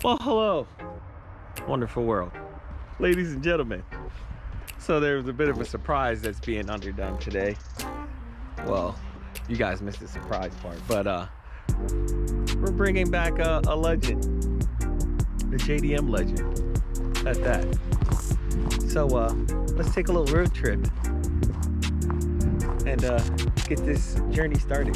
Well, hello, wonderful world, ladies and gentlemen. So there's a bit of a surprise that's being underdone today. Well, you guys missed the surprise part, but we're bringing back a legend, the JDM legend, at that. So let's take a little road trip and get this journey started.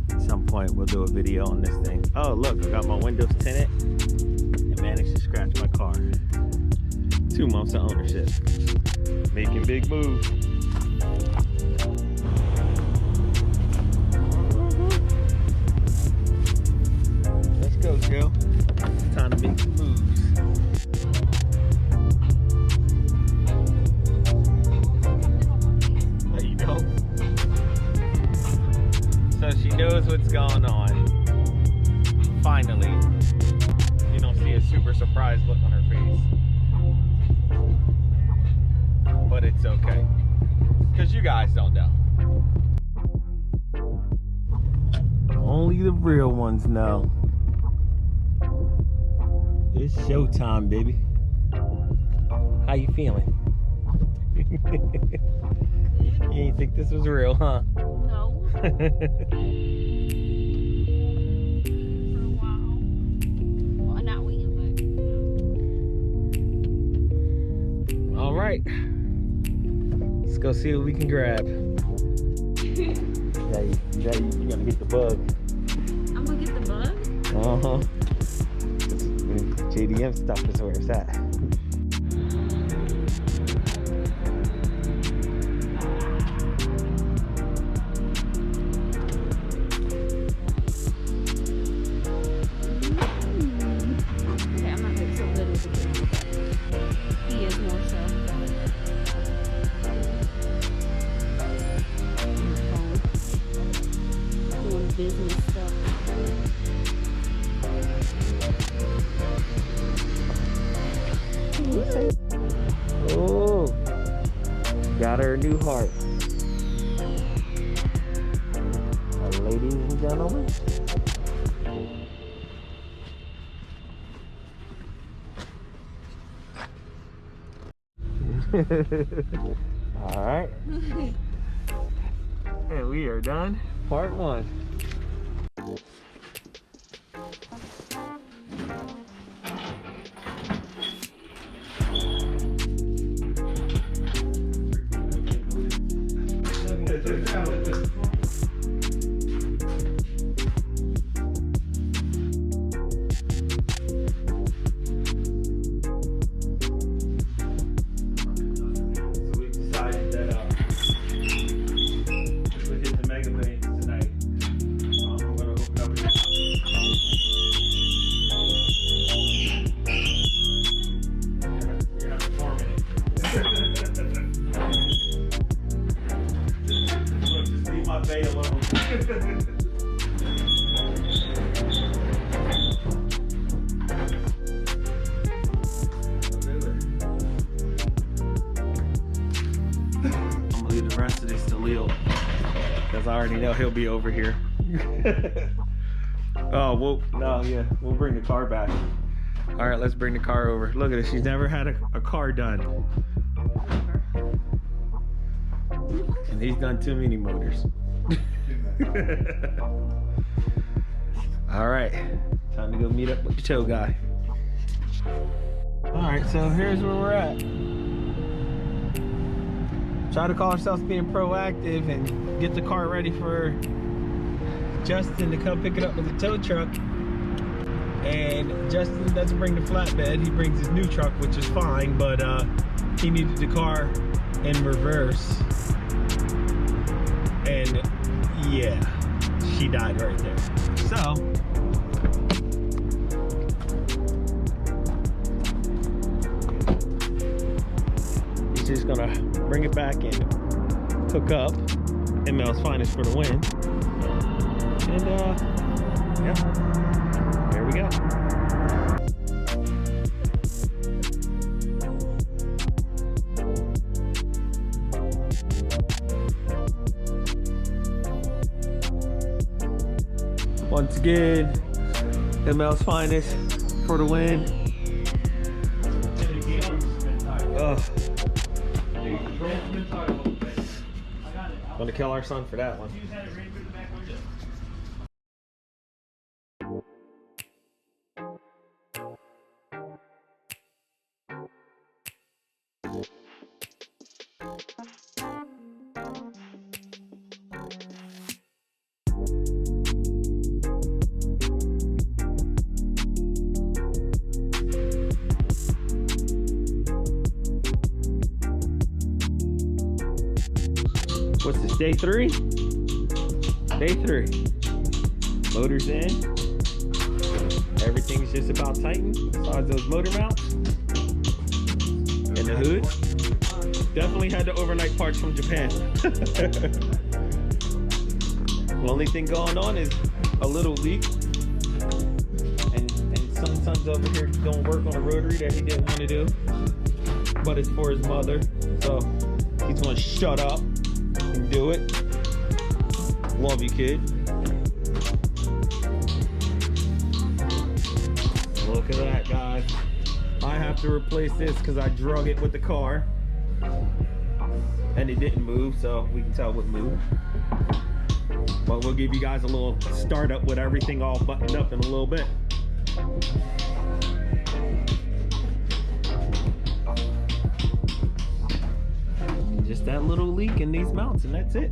At some point we'll do a video on this thing. Oh look, I got my windows tinted and managed to scratch my car. 2 months of ownership. Making big moves. Let's go, Joe. Time to make some moves. There you go. So she knows what's going on. Finally. You don't see a super surprised look on her face. But it's okay. Because you guys don't know. Only the real ones know. It's showtime, baby. How you feeling? You ain't think this was real, huh? No. For a while. Well, not we, but. All right. Let's go see what we can grab. Yeah, you're gonna get the bug. I'm gonna get the bug? Uh-huh. JDM stuff is where it's at. Okay, I'm not gonna so good with the camera. He is more so. Doing business stuff. Oh, got her a new heart. Ladies and gentlemen. All right. And we are done. Part 1. The rest of this to Leo, because I already know he'll be over here. Oh, we'll bring the car back. All right, let's bring the car over. Look at it, she's never had a car done. And he's done too many motors. All right, time to go meet up with the tow guy. All right, so here's where we're at. Try to call ourselves being proactive and get the car ready for Justin to come pick it up with the tow truck. And Justin doesn't bring the flatbed, he brings his new truck, which is fine, but he needed the car in reverse. And yeah, she died right there. So he's just gonna bring it back and hook up. ML's finest for the win. And yeah, there we go. Once again, ML's finest for the win. Ugh. Gonna kill our son for that one. What's this, day 3? Day 3. Motor's in. Everything's just about tightened besides those motor mounts. And the hood. Definitely had the overnight parts from Japan. The only thing going on is a little leak. And son's over here doing work on a rotary that he didn't want to do. But it's for his mother. So he's gonna shut up and do it. Love you, kid. Look at that, guys. I have to replace this because I drug it with the car and it didn't move, so we can tell what moved. But we'll give you guys a little startup with everything all buttoned up in a little bit. Just that little leak in these mounts, and that's it.